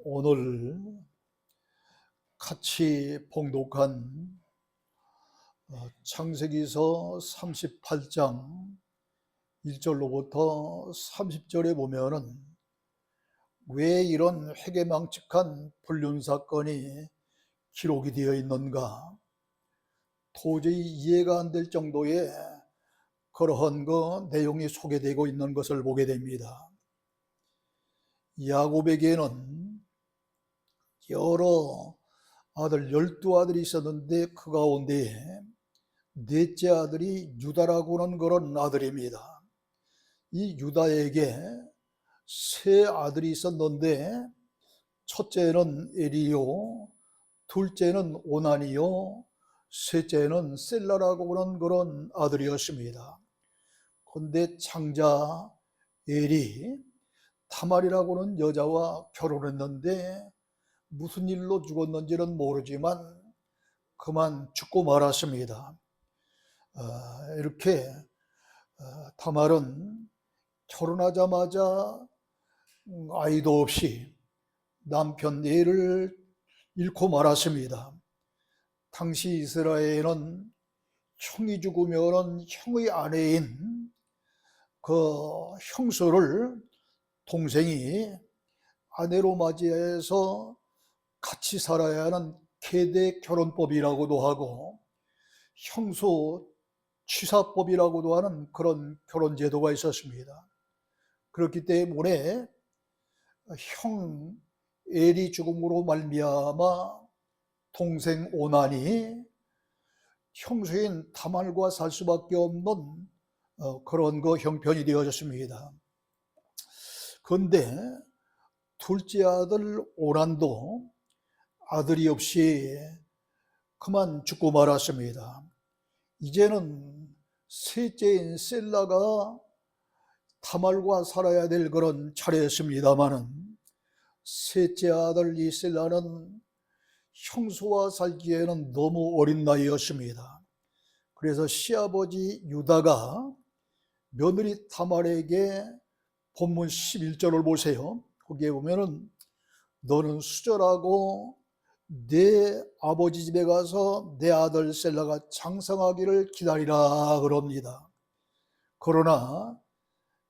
오늘 같이 봉독한 창세기서 38장 1절로부터 30절에 보면은 왜 이런 회개망측한 불륜사건이 기록이 되어 있는가, 도저히 이해가 안 될 정도의 그러한 내용이 소개되고 있는 것을 보게 됩니다. 야곱에게는 여러 아들 12아들이 있었는데 그 가운데 넷째 아들이 유다라고 하는 그런 아들입니다. 이 유다에게 세 아들이 있었는데 첫째는 엘이요, 둘째는 오난이요, 셋째는 셀라라고 하는 그런 아들이었습니다. 그런데 장자 엘이 다말이라고 하는 여자와 결혼했는데 무슨 일로 죽었는지는 모르지만 그만 죽고 말았습니다. 이렇게 다말은 결혼하자마자 아이도 없이 남편 엘을 잃고 말았습니다. 당시 이스라엘은 형이 죽으면 형의 아내인 그 형수를 동생이 아내로 맞이해서 같이 살아야 하는 계대 결혼법이라고도 하고 형수 취사법이라고도 하는 그런 결혼 제도가 있었습니다. 그렇기 때문에 형 엘이 죽음으로 말미암아 동생 오난이 형수인 다말과 살 수밖에 없는 그런 형편이 되어졌습니다. 그런데 둘째 아들 오난도 아들이 없이 그만 죽고 말았습니다. 이제는 셋째인 셀라가 다말과 살아야 될 그런 차례였습니다마는 셋째 아들 이 셀라는 형수와 살기에는 너무 어린 나이였습니다. 그래서 시아버지 유다가 며느리 다말에게 본문 11절을 보세요. 거기에 보면은 너는 수절하고 내 아버지 집에 가서 내 아들 셀라가 장성하기를 기다리라 그럽니다. 그러나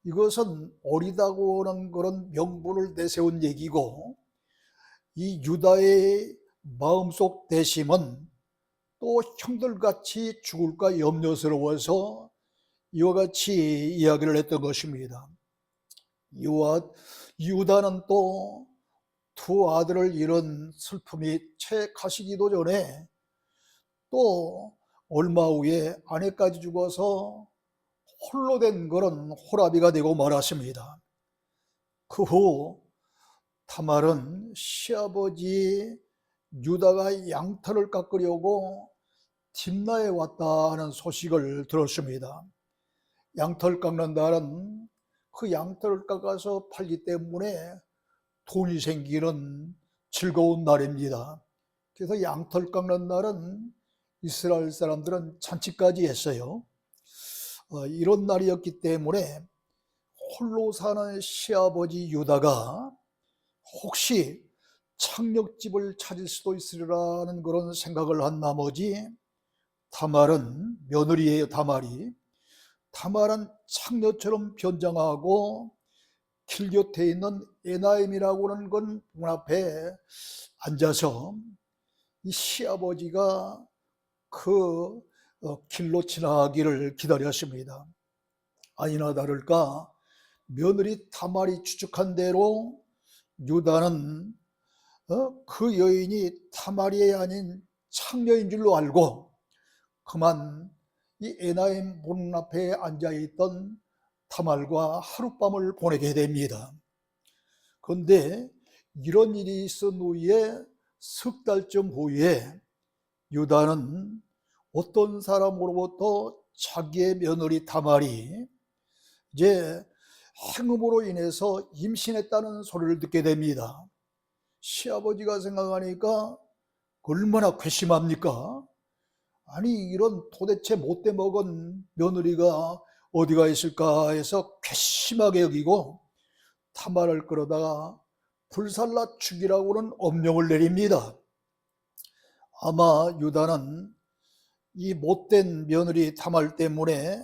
이것은 어리다고 하는 그런 명분을 내세운 얘기고, 이 유다의 마음속 대심은 또 형들같이 죽을까 염려스러워서 이와 같이 이야기를 했던 것입니다. 유다는 또 두 아들을 잃은 슬픔이 채 가시기도 전에 또 얼마 후에 아내까지 죽어서 홀로 된 그런 호라비가 되고 말았습니다. 그 후 다말은 시아버지 유다가 양털을 깎으려고 딥나에 왔다 하는 소식을 들었습니다. 양털 깎는 날은 그 양털을 깎아서 팔기 때문에 돈이 생기는 즐거운 날입니다. 그래서 양털 깎는 날은 이스라엘 사람들은 잔치까지 했어요. 이런 날이었기 때문에 홀로 사는 시아버지 유다가 혹시 착력집을 찾을 수도 있으리라는 그런 생각을 한 나머지 다말은 며느리예요. 다말은 창녀처럼 변장하고 길 곁에 있는 에나임이라고 하는 건 문 앞에 앉아서 이 시아버지가 그 길로 지나기를 기다렸습니다. 아니나 다를까 며느리 다말이 추측한 대로 유다는 그 여인이 다말이 아닌 창녀인 줄로 알고 그만 이 에나임 문 앞에 앉아있던 다말과 하룻밤을 보내게 됩니다. 그런데 이런 일이 있은 후에 석 달쯤 후에 유다는 어떤 사람으로부터 자기의 며느리 다말이 이제 행음으로 인해서 임신했다는 소리를 듣게 됩니다. 시아버지가 생각하니까 얼마나 괘씸합니까? 아니 이런 도대체 못돼 먹은 며느리가 어디가 있을까 해서 괘씸하게 여기고 다말을 끌어다가 불살라 죽이라고는 엄명을 내립니다. 아마 유다는 이 못된 며느리 다말 때문에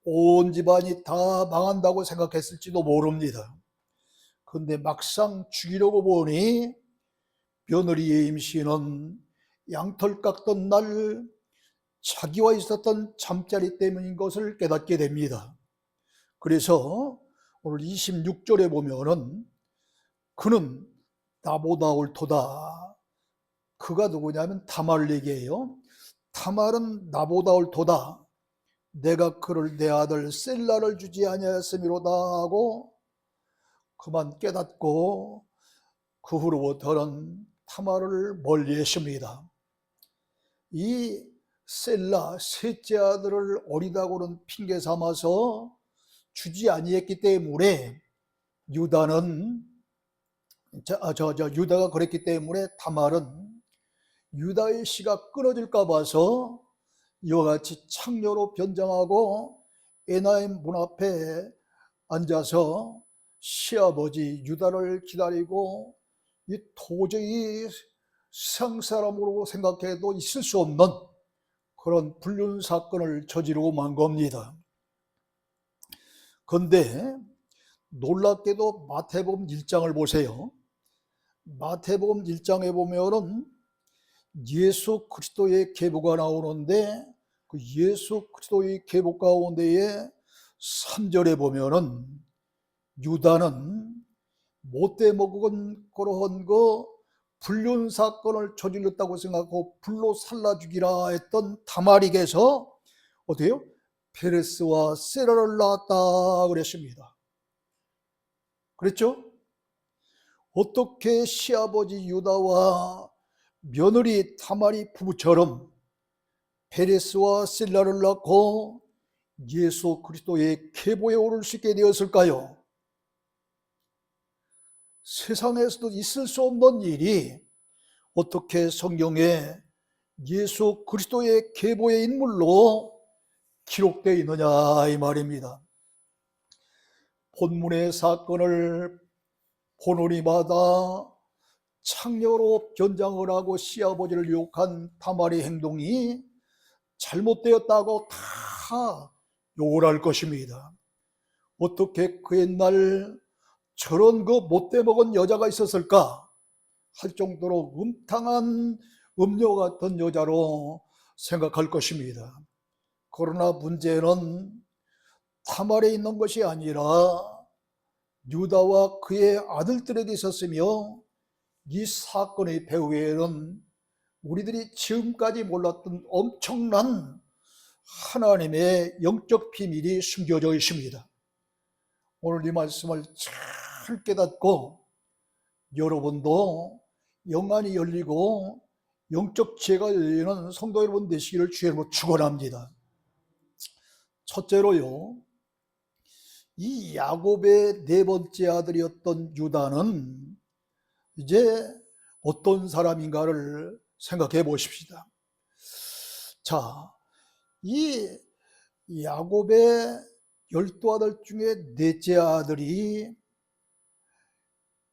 온 집안이 다 망한다고 생각했을지도 모릅니다. 그런데 막상 죽이려고 보니 며느리의 임신은 양털 깎던 날 자기와 있었던 잠자리 때문인 것을 깨닫게 됩니다. 그래서 오늘 26절에 보면은 그는 나보다 옳도다. 그가 누구냐면 다말을 얘기해요. 다말은 나보다 옳도다. 내가 그를 내 아들 셀라를 주지 아니하였음이로다 하고 그만 깨닫고 그 후로부터는 다말을 멀리했습니다. 이 셀라 셋째 아들을 어리다고는 핑계 삼아서 주지 아니했기 때문에 유다는 유다가 그랬기 때문에 다말은 유다의 씨가 끊어질까 봐서 이와 같이 창녀로 변장하고 에나임 문 앞에 앉아서 시아버지 유다를 기다리고 이 도저히 세상 사람으로 생각해도 있을 수 없는 그런 불륜 사건을 저지르고 만 겁니다. 그런데 놀랍게도 마태복음 1장을 보세요. 마태복음 1장에 보면은 예수 그리스도의 계보가 나오는데 그 예수 그리스도의 계보 가운데에 3절에 보면은 유다는 못돼 먹은 그러한 불륜 사건을 저질렀다고 생각하고 불로 살라 죽이라 했던 다말에게서 어때요? 페레스와 세라를 낳았다 그랬습니다. 그랬죠? 어떻게 시아버지 유다와 며느리 다말이 부부처럼 페레스와 셀라를 낳고 예수 그리스도의 계보에 오를 수 있게 되었을까요? 세상에서도 있을 수 없는 일이 어떻게 성경에 예수 그리스도의 계보의 인물로 기록되어 있느냐 이 말입니다. 본문의 사건을 보노리마다 창녀로 변장을 하고 시아버지를 유혹한 다말의 행동이 잘못되었다고 다 욕을 할 것입니다. 어떻게 그 옛날 저런 못돼 먹은 여자가 있었을까 할 정도로 음탕한 음료 같은 여자로 생각할 것입니다. 그러나 문제는 다말에 있는 것이 아니라 유다와 그의 아들들에게 있었으며 이 사건의 배후에는 우리들이 지금까지 몰랐던 엄청난 하나님의 영적 비밀이 숨겨져 있습니다. 오늘 이 말씀을 잘 깨닫고 여러분도 영안이 열리고 영적 지혜가 열리는 성도 여러분 되시기를 주의 이름으로 축원합니다. 첫째로요, 이 야곱의 네 번째 아들이었던 유다는 이제 어떤 사람인가를 생각해 보십시다. 자, 이 야곱의 12아들 중에 넷째 아들이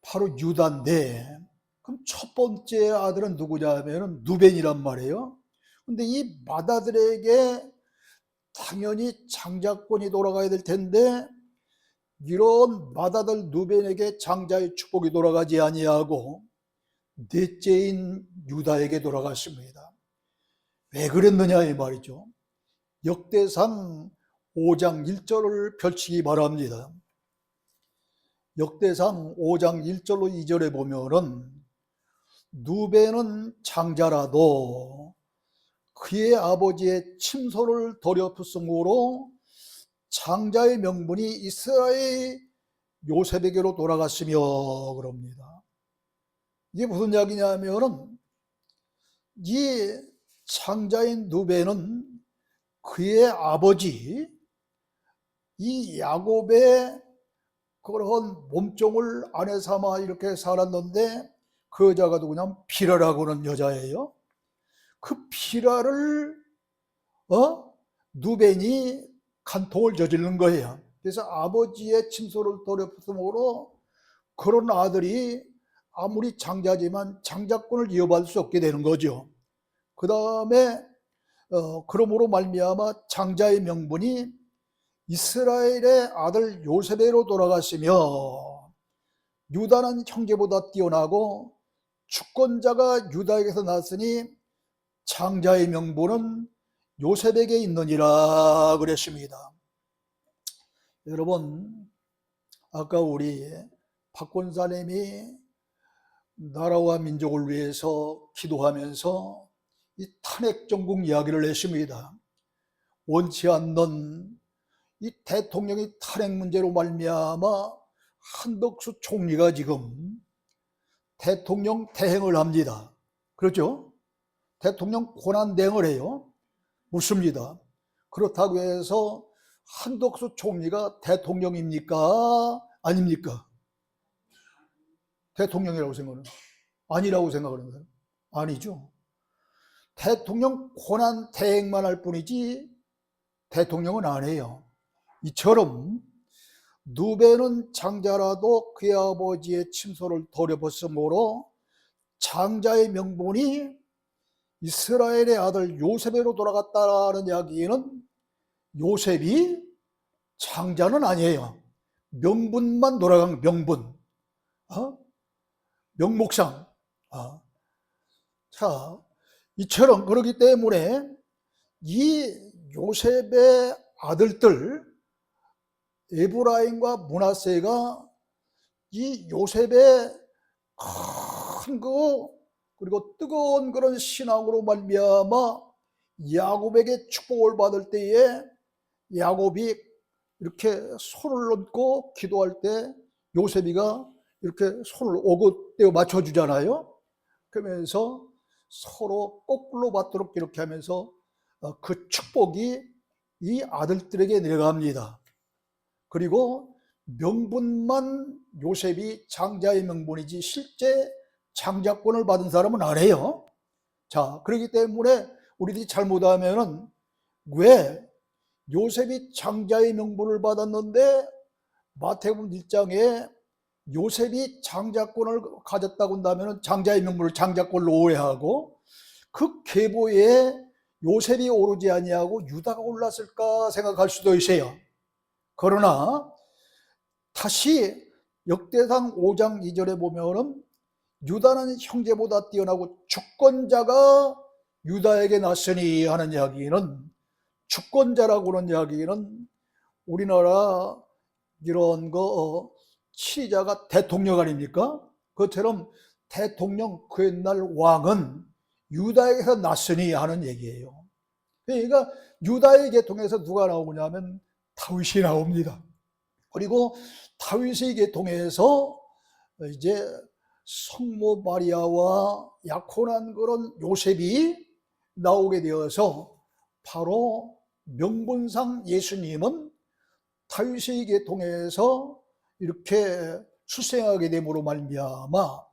바로 유다인데, 그럼 첫 번째 아들은 누구냐 하면 누벤이란 말이에요. 근데 이 맏아들에게 당연히 장자권이 돌아가야 될 텐데 이런 맏아들 누벤에게 장자의 축복이 돌아가지 아니하고 넷째인 유다에게 돌아갔습니다. 왜 그랬느냐 이 말이죠. 역대상 5장 1절을 펼치기 바랍니다. 역대상 5장 1절로 2절에 보면은 누벤은 장자라도 그의 아버지의 침소를 더럽혔으므로 장자의 명분이 이스라엘 요셉에게로 돌아갔으며 그럽니다. 이게 무슨 이야기냐 하면은 이 장자인 누벤은 그의 아버지 이 야곱의 그런 몸종을 아내 삼아 이렇게 살았는데 그 여자가 누구냐면 비라라고 하는 여자예요. 그 비라를 누벤이 간통을 저지르는 거예요. 그래서 아버지의 침소를 더럽혔으므로 그런 아들이 아무리 장자지만 장자권을 이어받을 수 없게 되는 거죠. 그 다음에 그러므로 말미암아 장자의 명분이 이스라엘의 아들 요셉에로 돌아갔으며, 유다는 형제보다 뛰어나고 주권자가 유다에게서 났으니 장자의 명분은 요셉에게 있느니라 그랬습니다. 여러분, 아까 우리 박 권사님이 나라와 민족을 위해서 기도하면서 이 탄핵정국 이야기를 했습니다. 원치 않는 이 대통령의 탄핵 문제로 말미암아 한덕수 총리가 지금 대통령 대행을 합니다. 그렇죠? 대통령 권한 대행을 해요. 묻습니다. 그렇다고 해서 한덕수 총리가 대통령입니까? 아닙니까? 대통령이라고 생각하는 거예요? 아니라고 생각하는 거예요? 아니죠. 대통령 권한 대행만 할 뿐이지 대통령은 안 해요. 이처럼 누베는 장자라도 그의 아버지의 침소를 돌려봤으므로 장자의 명분이 이스라엘의 아들 요셉에로 돌아갔다는 이야기는 요셉이 장자는 아니에요. 명분만 돌아간 명분, 명목상. 자, 이처럼 그렇기 때문에 이 요셉의 아들들 에브라임과 므낫세가 이 요셉의 큰 그리고 뜨거운 그런 신앙으로 말미암아 야곱에게 축복을 받을 때에 야곱이 이렇게 손을 얹고 기도할 때 요셉이가 이렇게 손을 오긋대어 맞춰주잖아요. 그러면서 서로 거꾸로 받도록 이렇게 하면서 그 축복이 이 아들들에게 내려갑니다. 그리고 명분만 요셉이 장자의 명분이지 실제 장자권을 받은 사람은 아니에요. 자, 그렇기 때문에 우리들이 잘못하면은 왜 요셉이 장자의 명분을 받았는데 마태복음 1장에 요셉이 장자권을 가졌다고 한다면 장자의 명분을 장자권으로 오해하고 그 계보에 요셉이 오르지 아니하고 유다가 올랐을까 생각할 수도 있어요. 그러나 다시 역대상 5장 2절에 보면은 유다는 형제보다 뛰어나고 주권자가 유다에게 났으니 하는 이야기는, 주권자라고 하는 이야기는 우리나라 이런 거 치자가 대통령 아닙니까? 그것처럼 대통령 그 옛날 왕은 유다에게서 났으니 하는 얘기예요. 그러니까 유다의 계통에서 누가 나오냐면 다윗이 나옵니다. 그리고 다윗의 계통에서 이제 성모 마리아와 약혼한 그런 요셉이 나오게 되어서 바로 명분상 예수님은 다윗의 계통에서 이렇게 출생하게 됨으로 말미암아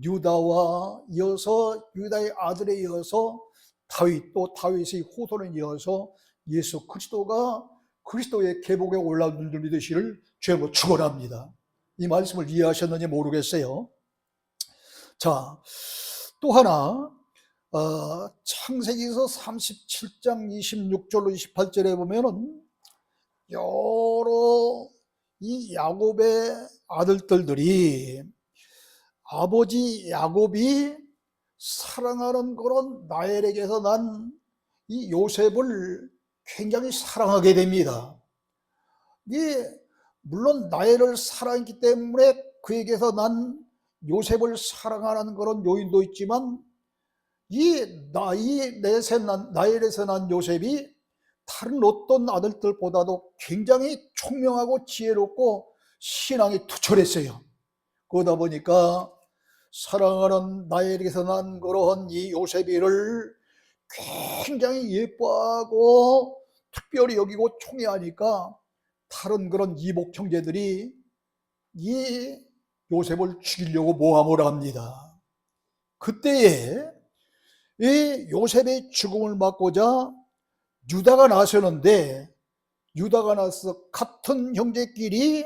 유다와 이어서 유다의 아들에 이어서 다윗, 또 다윗의 후손에 이어서 예수 그리스도가 그리스도의 계복에 올라오는 줄 믿으시를 주여 축원합니다. 이 말씀을 이해하셨는지 모르겠어요. 자, 또 하나 창세기서 37장 26절로 28절에 보면은 여러 이 야곱의 아들들이 아버지 야곱이 사랑하는 그런 라헬에게서 난 이 요셉을 굉장히 사랑하게 됩니다. 물론 라헬을 사랑했기 때문에 그에게서 난 요셉을 사랑하는 그런 요인도 있지만 이 라헬에서 난 요셉이 다른 어떤 아들들보다도 굉장히 총명하고 지혜롭고 신앙이 투철했어요. 그러다 보니까 사랑하는 라헬에게서 난 그런 이 요셉이를 굉장히 예뻐하고 특별히 여기고 총애하니까 다른 그런 이복 형제들이 이 요셉을 죽이려고 모함을 합니다. 그때에 이 요셉의 죽음을 막고자 유다가 나서는데, 유다가 나서 같은 형제끼리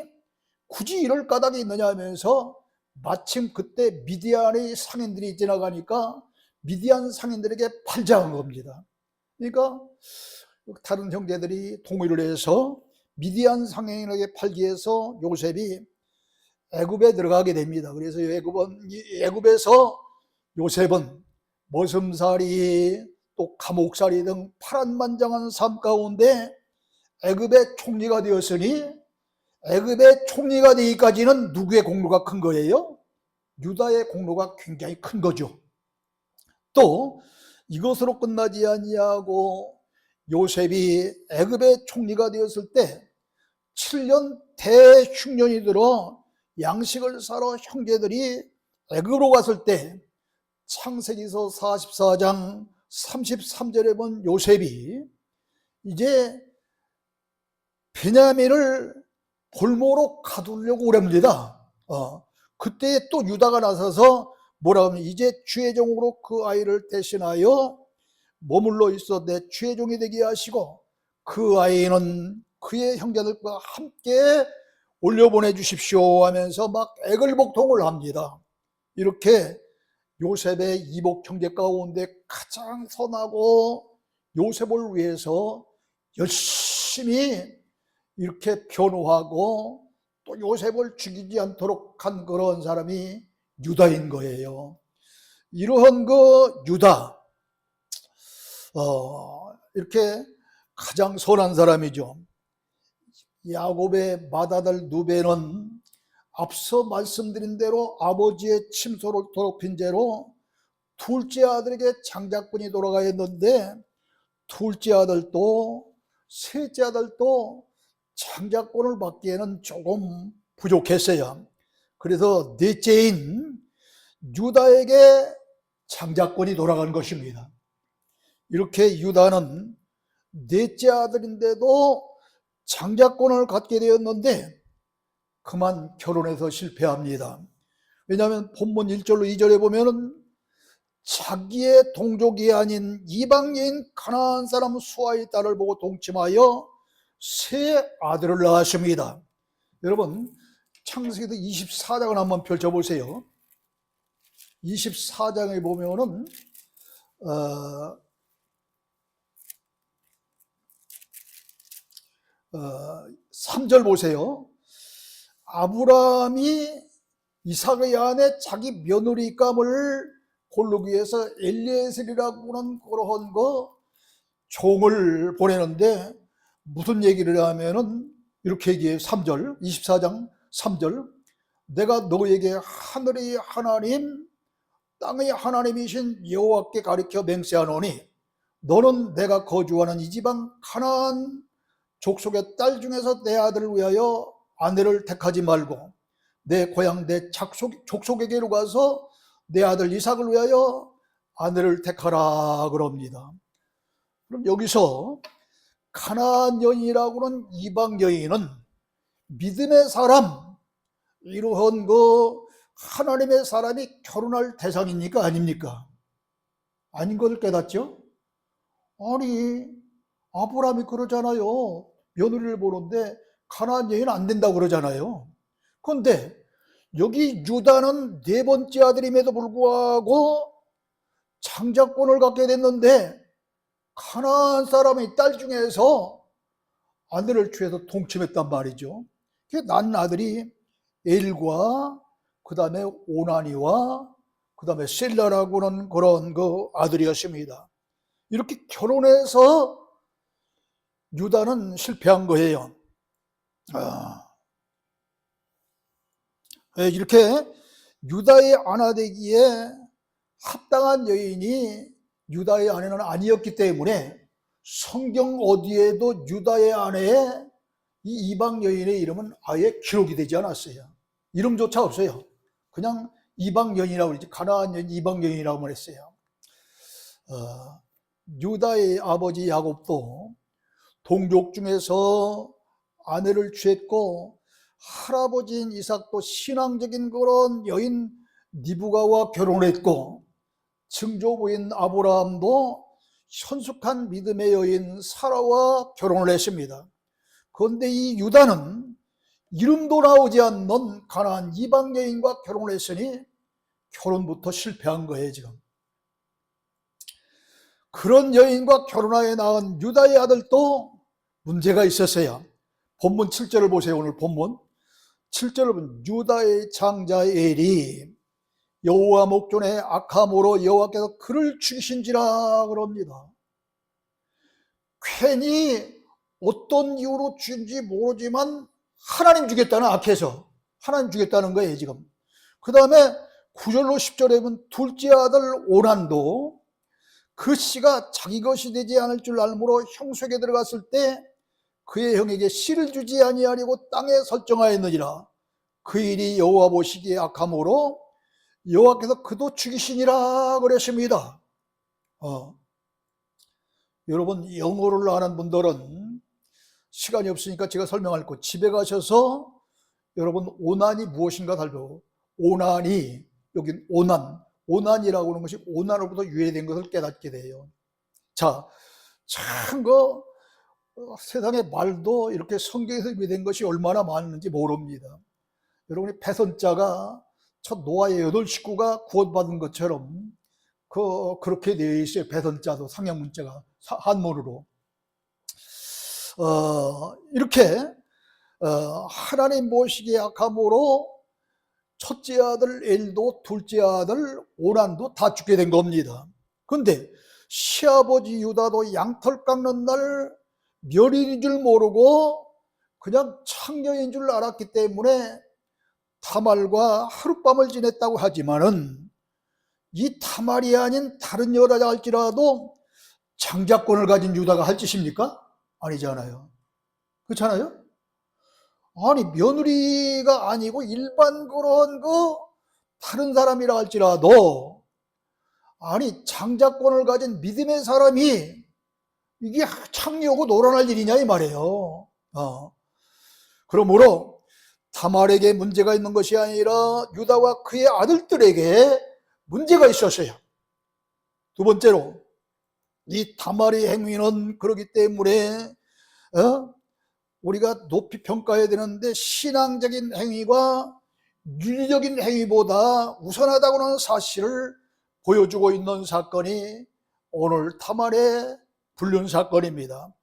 굳이 이럴 까닭이 있느냐 하면서 마침 그때 미디안의 상인들이 지나가니까 미디안 상인들에게 팔자한 겁니다. 그러니까 다른 형제들이 동의를 해서 미디안 상인에게 팔기 위해서 요셉이 애굽에 들어가게 됩니다. 그래서 애굽에서 요셉은 머슴살이 또 감옥살이 등 파란만장한 삶 가운데 애굽의 총리가 되었으니, 애굽의 총리가 되기까지는 누구의 공로가 큰 거예요? 유다의 공로가 굉장히 큰 거죠. 또 이것으로 끝나지 아니하고 요셉이 애굽의 총리가 되었을 때 7년 대흉년이 들어 양식을 사러 형제들이 애굽으로 갔을 때 창세기서 44장 33절에 본 요셉이 이제 베냐민을 볼모로 가두려고 오렵니다. 그때 또 유다가 나서서 뭐라 하면 이제 주의 종으로 그 아이를 대신하여 머물러 있어 내 주의 종이 되게 하시고 그 아이는 그의 형제들과 함께 올려보내 주십시오 하면서 막 애걸복통을 합니다. 이렇게 요셉의 이복 형제 가운데 가장 선하고 요셉을 위해서 열심히 이렇게 변호하고 또 요셉을 죽이지 않도록 한 그런 사람이 유다인 거예요. 이러한 그 유다, 이렇게 가장 선한 사람이죠. 야곱의 맏아들 누베는 앞서 말씀드린 대로 아버지의 침소를 더럽힌 죄로 둘째 아들에게 장자권이 돌아가 있는데, 둘째 아들도 셋째 아들도 장자권을 받기에는 조금 부족했어요. 그래서 넷째인 유다에게 장자권이 돌아간 것입니다. 이렇게 유다는 넷째 아들인데도 장자권을 갖게 되었는데 그만 결혼해서 실패합니다. 왜냐하면 본문 1절로 2절에 보면은 자기의 동족이 아닌 이방 여인 가나안 사람 수아의 딸을 보고 동침하여 세 아들을 낳았습니다. 여러분 창세기도 24장을 한번 펼쳐보세요. 24장에 보면은 3절 보세요. 아브라함이 이삭의 아내 자기 며느리감을 고르기 위해서 엘리에셀이라고 하는 그러한 종을 보내는데 무슨 얘기를 하면은 이렇게 얘기해요. 3절 24장 3절 내가 너에게 하늘의 하나님 땅의 하나님이신 여호와께 가리켜 맹세하노니 너는 내가 거주하는 이 지방 가나안 족속의 딸 중에서 내 아들을 위하여 아내를 택하지 말고 내 고향 내 족속에게로 가서 내 아들 이삭을 위하여 아내를 택하라 그럽니다. 그럼 여기서 가나안 여인이라고는 이방 여인은 믿음의 사람, 이러한 하나님의 사람이 결혼할 대상입니까? 아닙니까? 아닌 것을 깨닫죠? 아니 아브라함이 그러잖아요. 며느리를 보는데 가나안 여인은 안 된다고 그러잖아요. 그런데 여기 유다는 네 번째 아들임에도 불구하고 장자권을 갖게 됐는데 가나안 사람의 딸 중에서 아내를 취해서 동침했단 말이죠. 난 아들이 엘과 그 다음에 오나니와 그 다음에 셀라라고는 그런 아들이었습니다. 이렇게 결혼해서 유다는 실패한 거예요. 이렇게 유다의 아내 되기에 합당한 여인이 유다의 아내는 아니었기 때문에 성경 어디에도 유다의 아내에 이 이방 여인의 이름은 아예 기록이 되지 않았어요. 이름조차 없어요. 그냥 이방 여인이라고 그러지, 가나안 여인 이방 여인이라고 했어요. 유다의 아버지 야곱도 동족 중에서 아내를 취했고 할아버지인 이삭도 신앙적인 그런 여인 니브가와 결혼했고 증조부인 아브라함도 현숙한 믿음의 여인 사라와 결혼을 했습니다. 그런데 이 유다는 이름도 나오지 않는 가나안 이방 여인과 결혼을 했으니 결혼부터 실패한 거예요. 지금 그런 여인과 결혼하여 낳은 유다의 아들도 문제가 있었어요. 본문 7절을 보세요. 오늘 본문 7절을 보면 유다의 장자 엘이 여호와 목전에 악함으로 여호와께서 그를 죽이신지라 그럽니다. 괜히 어떤 이유로 죽인지 모르지만 하나님 주겠다는 악해서 하나님 주겠다는 거예요. 지금 그 다음에 9절로 10절에 보면 둘째 아들 오난도 그 씨가 자기 것이 되지 않을 줄 알므로 형수에게 들어갔을 때 그의 형에게 씨를 주지 아니하려고 땅에 설정하였느니라. 그 일이 여호와 보시기에 악함으로 여호와께서 그도 죽이시니라 그랬습니다. 여러분 영어를 아는 분들은 시간이 없으니까 제가 설명할 거 집에 가셔서 여러분 오난이 무엇인가 살펴보고 오난이 여긴 오난이라고 하는 것이 오난으로부터 유래된 것을 깨닫게 돼요. 자, 참 세상에 말도 이렇게 성경에서 유래된 것이 얼마나 많은지 모릅니다. 여러분이 패선자가 첫 노아의 8식구가 구원받은 것처럼 그렇게 되어 있어요. 패선자도 상형문자가 한문으로 이렇게 하나님 보시기에 악함으로 첫째 아들 엘도 둘째 아들 오난도 다 죽게 된 겁니다. 그런데 시아버지 유다도 양털 깎는 날 멸일인 줄 모르고 그냥 창녀인 줄 알았기 때문에 타말과 하룻밤을 지냈다고 하지만은 이 타말이 아닌 다른 여자가 할지라도 장자권을 가진 유다가 할 짓입니까? 아니잖아요. 그렇잖아요? 아니 며느리가 아니고 일반 그런 다른 사람이라 할지라도 아니 장자권을 가진 믿음의 사람이 이게 창녀고 노란할 일이냐 이 말이에요. 그러므로 타말에게 문제가 있는 것이 아니라 유다와 그의 아들들에게 문제가 있었어요. 두 번째로 이 타말의 행위는 그렇기 때문에 우리가 높이 평가해야 되는데 신앙적인 행위가 윤리적인 행위보다 우선하다고 하는 사실을 보여주고 있는 사건이 오늘 타말의 불륜 사건입니다.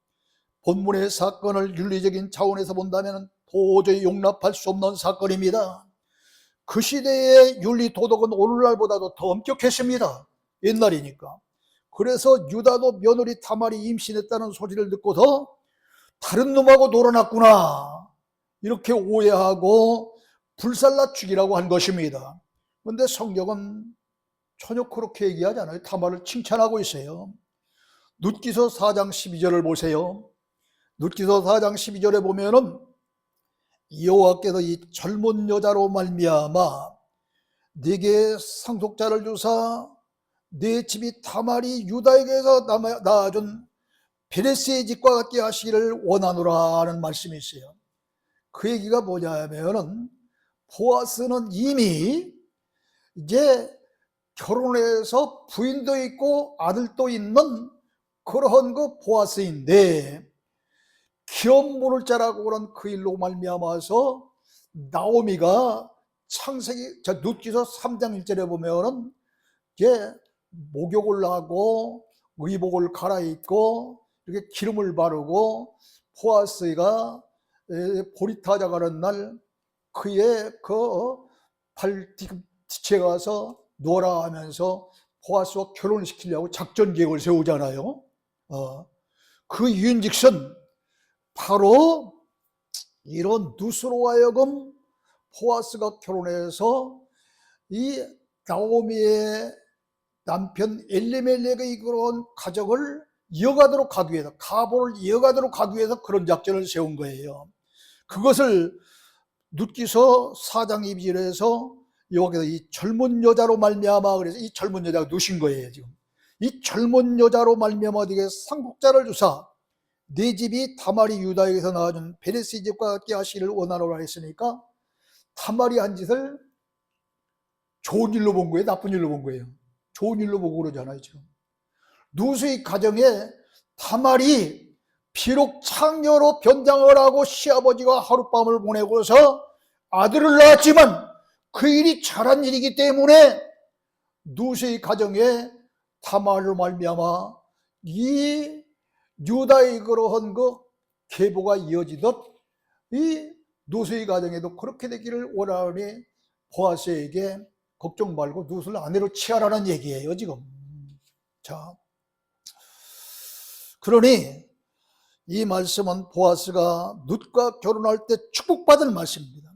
본문의 사건을 윤리적인 차원에서 본다면 도저히 용납할 수 없는 사건입니다. 그 시대의 윤리 도덕은 오늘날보다도 더 엄격했습니다. 옛날이니까. 그래서 유다도 며느리 타말이 임신했다는 소리를 듣고서 다른 놈하고 놀아났구나 이렇게 오해하고 불살라 죽이라고 한 것입니다. 그런데 성경은 전혀 그렇게 얘기하지 않아요. 타말을 칭찬하고 있어요. 룻기서 4장 12절을 보세요. 룻기서 4장 12절에 보면은 여호와께서 이 젊은 여자로 말미암아 네게 상속자를 주사 네 집이 타말이 유다에게서 낳아준 베레스의 집과 같게 하시기를 원하노라 하는 말씀이 있어요. 그 얘기가 뭐냐면은 보아스는 이미 이제 결혼해서 부인도 있고 아들도 있는 그런 보아스인데 기업 물을 자라고 그런 그 일로 말미암아서 나오미가 창세기 룻기서 3장 1절에 보면은 이제 목욕을 하고 의복을 갈아입고 이렇게 기름을 바르고 보아스가 보리타자 가는 날 그의 발 뒤에 가서 놀아 하면서 보아스와 결혼시키려고 작전 계획을 세우잖아요. 그 이유인즉슨 바로 이런 룻으로 하여금 보아스가 결혼해서 이 나오미의 남편 엘리멜렉의 그런 가정을 이어가도록 하기 위해서 가보를 이어가도록 하기 위해서 그런 작전을 세운 거예요. 그것을 룻기서 4장 2절에서 여기서 이 젊은 여자로 말미암아 그래서 이 젊은 여자가 누신 거예요. 지금 이 젊은 여자로 말미암아 네게 상속자를 주사 네 집이 타말이 유다에게서 낳아준 베레스 집과 같게 하시기를 원하노라 했으니까 타말이 한 짓을 좋은 일로 본 거예요, 나쁜 일로 본 거예요? 좋은 일로 보고 그러잖아요. 지금 룻의 가정에 타말이 비록 창녀로 변장을 하고 시아버지가 하룻밤을 보내고서 아들을 낳았지만 그 일이 잘한 일이기 때문에 누수의 가정에 다말로 말미암아 이 유다의 그러한 그 계보가 이어지듯 이 누수의 가정에도 그렇게 되기를 원하니 보아스에게 걱정 말고 누수를 아내로 취하라는 얘기예요 지금. 자, 그러니 이 말씀은 보아스가 룻과 결혼할 때 축복받은 말씀입니다.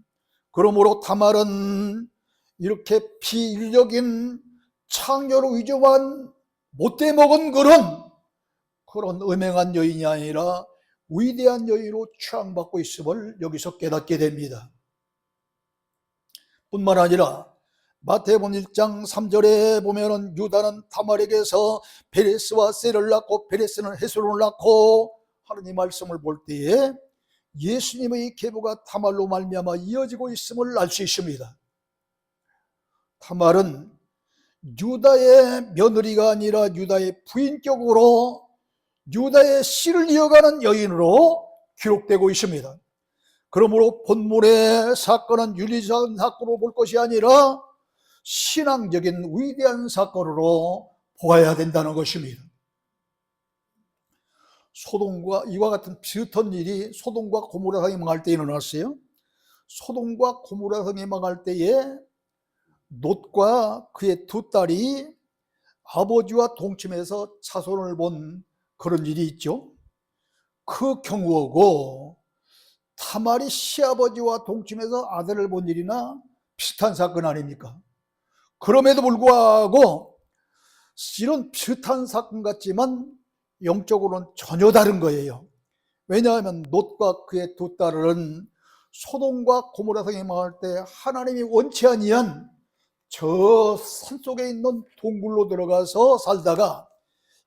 그러므로 다말은 이렇게 비인력인 창녀로 위조한 못돼 먹은 그런 음행한 여인이 아니라 위대한 여인으로 취향받고 있음을 여기서 깨닫게 됩니다. 뿐만 아니라 마태복음 1장 3절에 보면은 유다는 다말에게서 베레스와 셀을 낳고 베레스는 헤스론을 낳고 하는 이 말씀을 볼 때에 예수님의 계보가 다말로 말미암아 이어지고 있음을 알 수 있습니다. 다말은 유다의 며느리가 아니라 유다의 부인격으로 유다의 씨를 이어가는 여인으로 기록되고 있습니다. 그러므로 본문의 사건은 윤리적인 사건으로 볼 것이 아니라 신앙적인 위대한 사건으로 보아야 된다는 것입니다. 소돔과 이와 같은 비슷한 일이 소돔과 고모라 성이 망할 때 일어났어요. 소돔과 고모라 성이 망할 때에 롯과 그의 두 딸이 아버지와 동침해서 자손을 본 그런 일이 있죠. 그 경우고 다말이 시아버지와 동침해서 아들을 본 일이나 비슷한 사건 아닙니까? 그럼에도 불구하고 이런 비슷한 사건 같지만 영적으로는 전혀 다른 거예요. 왜냐하면 롯과 그의 두 딸은 소돔과 고모라 성이 망할 때 하나님이 원치 아니한 저 산속에 있는 동굴로 들어가서 살다가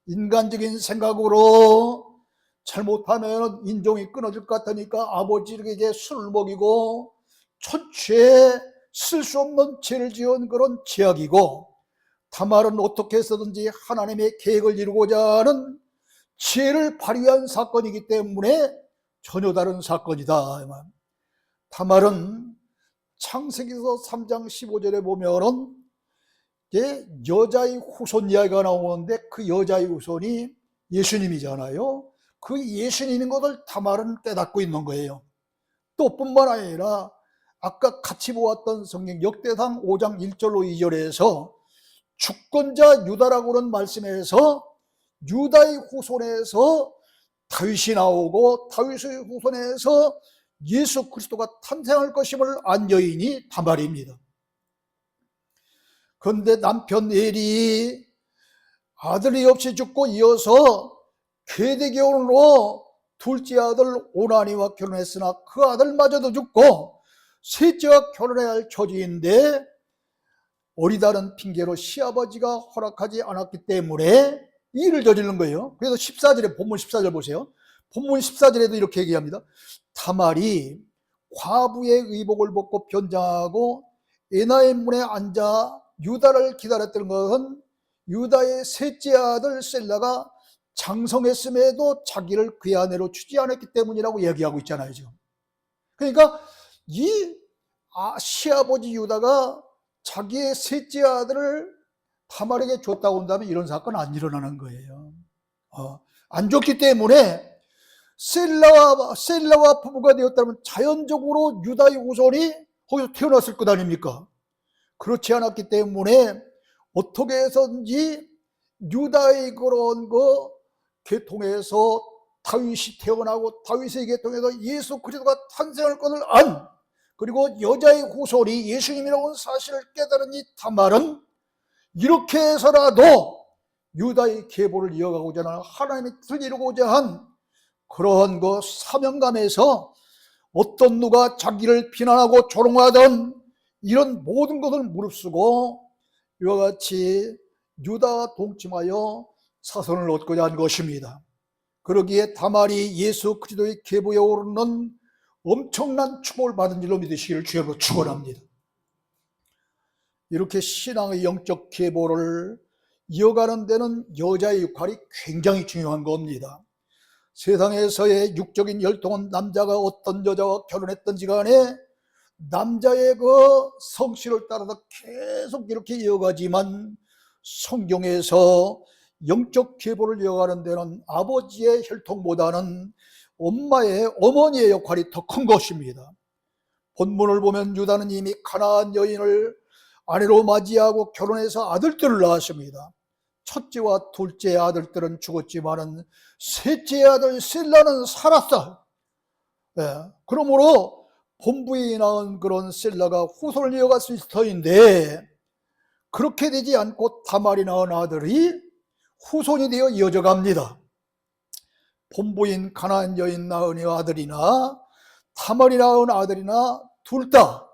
인간적인 생각으로 잘못하면 인종이 끊어질 것 같으니까 아버지에게 술을 먹이고 천추에 쓸 수 없는 죄를 지은 그런 죄악이고, 다말은 어떻게 해서든지 하나님의 계획을 이루고자 하는 지혜를 발휘한 사건이기 때문에 전혀 다른 사건이다. 다말은 창세기서 3장 15절에 보면은 여자의 후손 이야기가 나오는데 그 여자의 후손이 예수님이잖아요. 그 예수님인 것을 다말은 깨닫고 있는 거예요. 또 뿐만 아니라 아까 같이 보았던 성경 역대상 5장 1절로 2절에서 주권자 유다라고 하는 말씀에서 유다의 후손에서 다윗이 나오고 다윗의 후손에서 예수 그리스도가 탄생할 것임을 안 여인이 다말입니다. 그런데 남편 엘이 아들이 없이 죽고 이어서 괴대결혼으로 둘째 아들 오나니와 결혼했으나 그 아들마저도 죽고 셋째와 결혼해야 할 처지인데 어리다는 핑계로 시아버지가 허락하지 않았기 때문에 이 일을 저지른 거예요. 그래서 14절에 본문 14절 보세요. 본문 14절에도 이렇게 얘기합니다. 다말이 과부의 의복을 벗고 변장하고 에나의 문에 앉아 유다를 기다렸던 것은 유다의 셋째 아들 셀라가 장성했음에도 자기를 그의 아내로 주지 않았기 때문이라고 얘기하고 있잖아요 지금. 그러니까 이 시아버지 유다가 자기의 셋째 아들을 다말에게 줬다고 한다면 이런 사건은 안 일어나는 거예요. 안 줬기 때문에 셀라와 부부가 되었다면 자연적으로 유다의 후손이 거기서 태어났을 것 아닙니까? 그렇지 않았기 때문에 어떻게 해서든지 유다의 그런 거 계통에서 다윗이 태어나고 다윗의 계통에서 예수 그리스도가 탄생할 것을 안, 그리고 여자의 후손이 예수님이라고 하는 사실을 깨달은 이 다말은 이렇게 해서라도 유다의 계보를 이어가고자 하는 하나님의 뜻을 이루고자 한 그러한 그 사명감에서 어떤 누가 자기를 비난하고 조롱하던 이런 모든 것을 무릅쓰고 이와 같이 유다와 동침하여 사선을 얻고자 한 것입니다. 그러기에 다말이 예수 그리스도의 계보에 오르는 엄청난 축복을 받은 줄로 믿으시기를 주여로 축원합니다. 이렇게 신앙의 영적 계보를 이어가는 데는 여자의 역할이 굉장히 중요한 겁니다. 세상에서의 육적인 혈통은 남자가 어떤 여자와 결혼했던지 간에 남자의 그 성씨를 따라서 계속 이렇게 이어가지만, 성경에서 영적 계보를 이어가는 데는 아버지의 혈통보다는 엄마의, 어머니의 역할이 더 큰 것입니다. 본문을 보면 유다는 이미 가나안 여인을 아내로 맞이하고 결혼해서 아들들을 낳았습니다. 첫째와 둘째 아들들은 죽었지만은 셋째 아들 셀라는 살았어. 그러므로 본부에 낳은 그런 셀라가 후손을 이어갈 수 있을 터인데, 그렇게 되지 않고 다말이 낳은 아들이 후손이 되어 이어져 갑니다. 본부인 가나안 여인 낳은 아들이나 다말이 낳은 아들이나 둘 다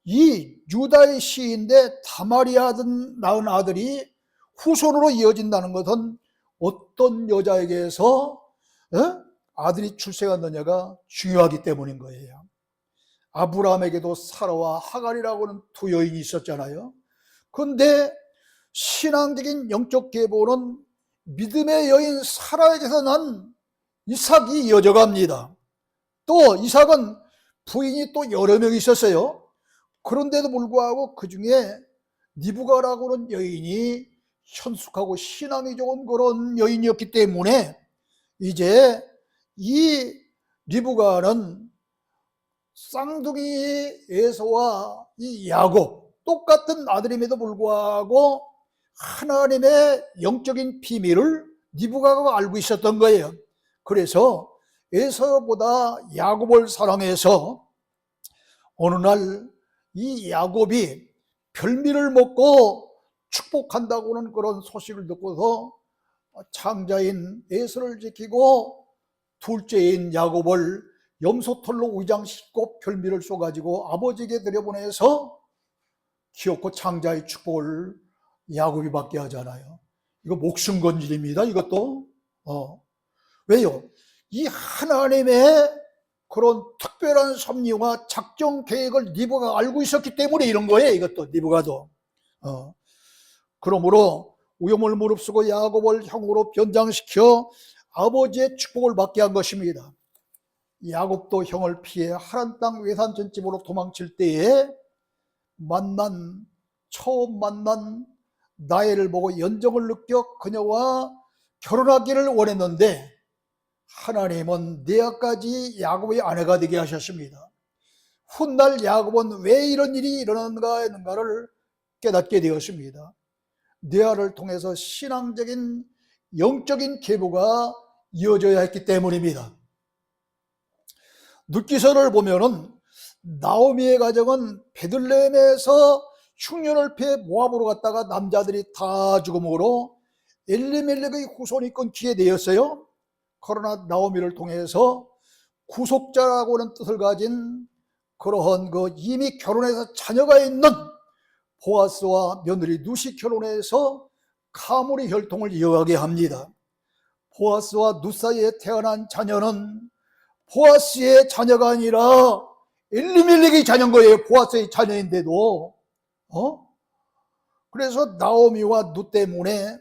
이 유다의 씨인데 다말이 낳은 아들이 후손으로 이어진다는 것은 어떤 여자에게서 아들이 출생했느냐가 중요하기 때문인 거예요. 아브라함에게도 사라와 하갈이라고는 두 여인이 있었잖아요. 그런데 신앙적인 영적 계보는 믿음의 여인 사라에게서 난 이삭이 이어져 갑니다. 또 이삭은 부인이 또 여러 명 있었어요. 그런데도 불구하고 그 중에 리브가라고 하는 여인이 현숙하고 신앙이 좋은 그런 여인이었기 때문에 이제 이 리브가는 쌍둥이 에서와 이 야곱 똑같은 아들임에도 불구하고 하나님의 영적인 비밀을 리브가가 알고 있었던 거예요. 그래서 에서보다 야곱을 사랑해서 어느 날 이 야곱이 별미를 먹고 축복한다고는 그런 소식을 듣고서 장자인 에서를 지키고 둘째인 야곱을 염소털로 위장시키고 별미를 쏘가지고 아버지에게 들여보내서 기어코 장자의 축복을 야곱이 받게 하잖아요. 이거 목숨 건 일입니다. 이것도 왜요? 이 하나님의 그런 특별한 섭리와 작정 계획을 리브가가 알고 있었기 때문에 이런 거예요. 이것도 리브가도. 그러므로 위험을 무릅쓰고 야곱을 형으로 변장시켜 아버지의 축복을 받게 한 것입니다. 야곱도 형을 피해 하란 땅 외산 전집으로 도망칠 때에 처음 만난 나엘을 보고 연정을 느껴 그녀와 결혼하기를 원했는데 하나님은 레아까지 야곱의 아내가 되게 하셨습니다. 훗날 야곱은 왜 이런 일이 일어났는가 했는가를 깨닫게 되었습니다. 레아를 통해서 신앙적인 영적인 계보가 이어져야 했기 때문입니다. 룻기서를 보면은 나오미의 가정은 베들레헴에서 흉년을 피해 모압으로 갔다가 남자들이 다 죽음으로 엘리멜렉의 후손이 끊기게 되었어요. 그러나 나오미를 통해서 구속자라고는 뜻을 가진 그러한 이미 결혼해서 자녀가 있는 보아스와 며느리 룻이 결혼해서 가문의 혈통을 이어가게 합니다. 보아스와 룻 사이에 태어난 자녀는 보아스의 자녀가 아니라 엘리멜렉의 자녀인 거예요. 보아스의 자녀인데도. 그래서 나오미와 룻 때문에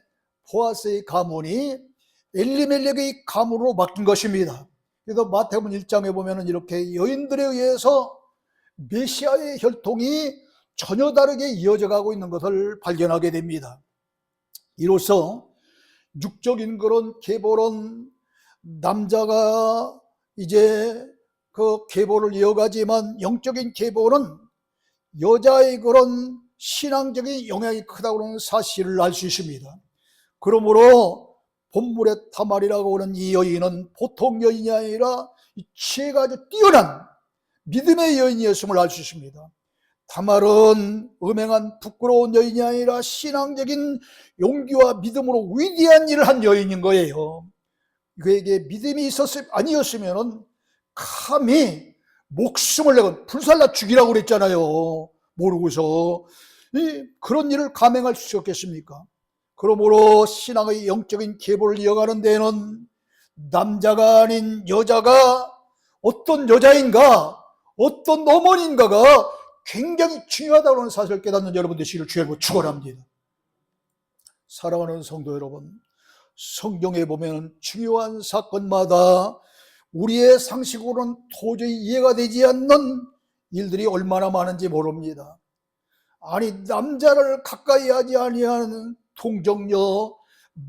보아스의 가문이 엘리멜렉의 가문으로 바뀐 것입니다. 그래서 마태복음 1장에 보면 이렇게 여인들에 의해서 메시아의 혈통이 전혀 다르게 이어져 가고 있는 것을 발견하게 됩니다. 이로써 육적인 그런 계보론 남자가 이제 그 계보를 이어가지만 영적인 계보는 여자의 그런 신앙적인 영향이 크다고 하는 사실을 알 수 있습니다. 그러므로 본물의 다말이라고 하는 이 여인은 보통 여인이 아니라 지혜가 아주 뛰어난 믿음의 여인이었음을 알 수 있습니다. 다말은 음행한 부끄러운 여인이 아니라 신앙적인 용기와 믿음으로 위대한 일을 한 여인인 거예요. 그에게 믿음이 아니었으면 감히 목숨을 내고 불살라 죽이라고 그랬잖아요. 모르고서 그런 일을 감행할 수 있었겠습니까? 그러므로 신앙의 영적인 계보를 이어가는 데는 남자가 아닌 여자가 어떤 여자인가, 어떤 어머니인가가 굉장히 중요하다고 하는 사실을 깨닫는 여러분 되시기를 주의 이름으로 축원합니다. 사랑하는 성도 여러분, 성경에 보면 중요한 사건마다 우리의 상식으로는 도저히 이해가 되지 않는 일들이 얼마나 많은지 모릅니다. 아니, 남자를 가까이 하지 아니하는 동정녀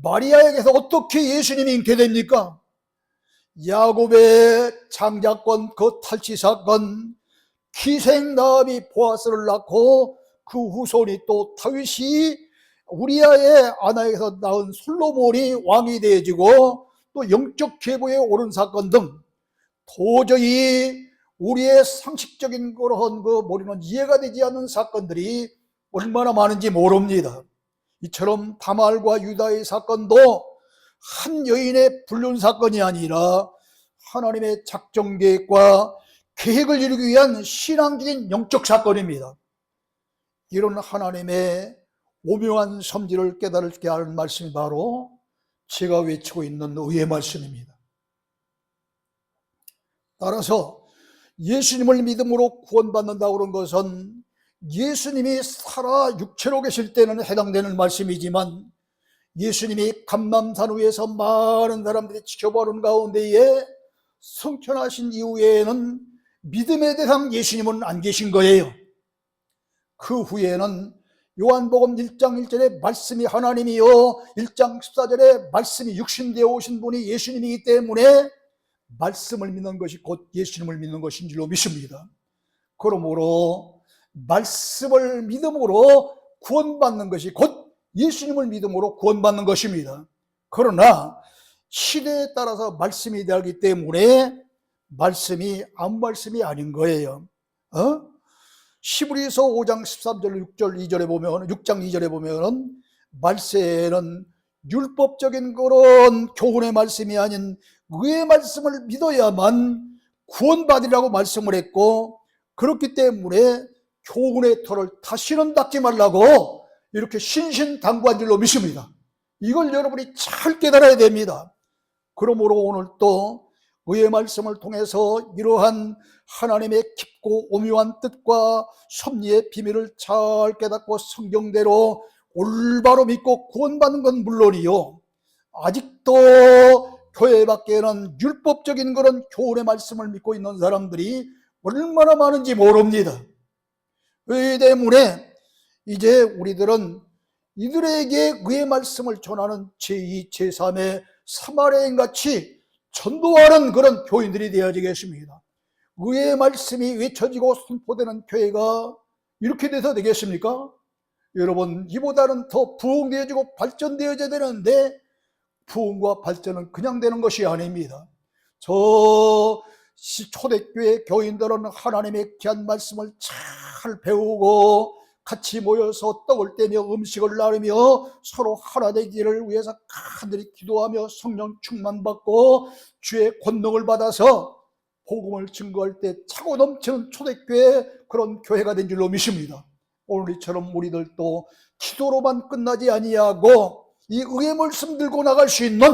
마리아에게서 어떻게 예수님이 잉태됩니까? 야곱의 장자권 그 탈취 사건, 기생나합이 보아스를 낳고 그 후손이 또 다윗이 우리아의 아나에게서 낳은 솔로몬이 왕이 되어지고 또 영적 계보에 오른 사건 등 도저히 우리의 상식적인 그런 그 머리는 이해가 되지 않는 사건들이 얼마나 많은지 모릅니다. 이처럼 다말과 유다의 사건도 한 여인의 불륜 사건이 아니라 하나님의 작정 계획과 계획을 이루기 위한 신앙적인 영적 사건입니다. 이런 하나님의 오묘한 섭리를 깨달게 하는 말씀이 바로 제가 외치고 있는 의의 말씀입니다. 따라서 예수님을 믿음으로 구원받는다고 그런 것은 예수님이 살아 육체로 계실 때는 해당되는 말씀이지만 예수님이 감람산 위에서 많은 사람들이 지켜보는 가운데에 승천하신 이후에는 믿음의 대상 예수님은 안 계신 거예요. 그 후에는 요한복음 1장 1절에 말씀이 하나님이요 1장 14절에 말씀이 육신되어 오신 분이 예수님이기 때문에 말씀을 믿는 것이 곧 예수님을 믿는 것인 줄로 믿습니다. 그러므로 말씀을 믿음으로 구원받는 것이 곧 예수님을 믿음으로 구원받는 것입니다. 그러나 시대에 따라서 말씀이 다르기 때문에 말씀이 아무 말씀이 아닌 거예요. 히브리서 5장 13절 6절 2절에 보면 6장 2절에 보면은 말세에는 율법적인 그런 교훈의 말씀이 아닌 의의 말씀을 믿어야만 구원받으리라고 말씀을 했고, 그렇기 때문에 교훈의 털을 다시는 닦지 말라고 이렇게 신신당부한 줄로 믿습니다. 이걸 여러분이 잘 깨달아야 됩니다. 그러므로 오늘 또 의의 말씀을 통해서 이러한 하나님의 깊고 오묘한 뜻과 섭리의 비밀을 잘 깨닫고 성경대로 올바로 믿고 구원받는 건 물론이요, 아직도 교회 밖에는 율법적인 그런 교훈의 말씀을 믿고 있는 사람들이 얼마나 많은지 모릅니다. 그 때문에 이제 우리들은 이들에게 의의 말씀을 전하는 제2, 제3의 사마리아인같이 전도하는 그런 교인들이 되어지겠습니다. 의의 말씀이 외쳐지고 선포되는 교회가 이렇게 돼서 되겠습니까? 여러분, 이보다는 더 부흥되어지고 발전되어져야 되는데 부흥과 발전은 그냥 되는 것이 아닙니다. 저 초대교회 교인들은 하나님의 귀한 말씀을 잘 배우고 같이 모여서 떡을 떼며 음식을 나누며 서로 하나 되기를 위해서 간절히 기도하며 성령 충만받고 주의 권능을 받아서 복음을 증거할 때 차고 넘치는 초대교회, 그런 교회가 된 줄로 믿습니다. 오늘 이처럼 우리들도 기도로만 끝나지 아니하고 이 의의 말씀 들고 나갈 수 있는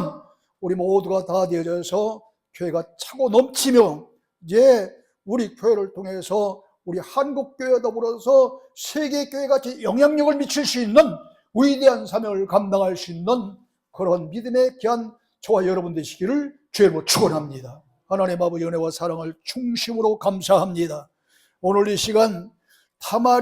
우리 모두가 다 되어져서 교회가 차고 넘치며 이제 우리 교회를 통해서 우리 한국교회와 더불어서 세계교회같이 영향력을 미칠 수 있는 위대한 사명을 감당할 수 있는 그런 믿음의 귀한 저와 여러분 되시기를 주의로 축원합니다. 하나님 아버지 은혜와 사랑을 중심으로 감사합니다. 오늘 이 시간 다말이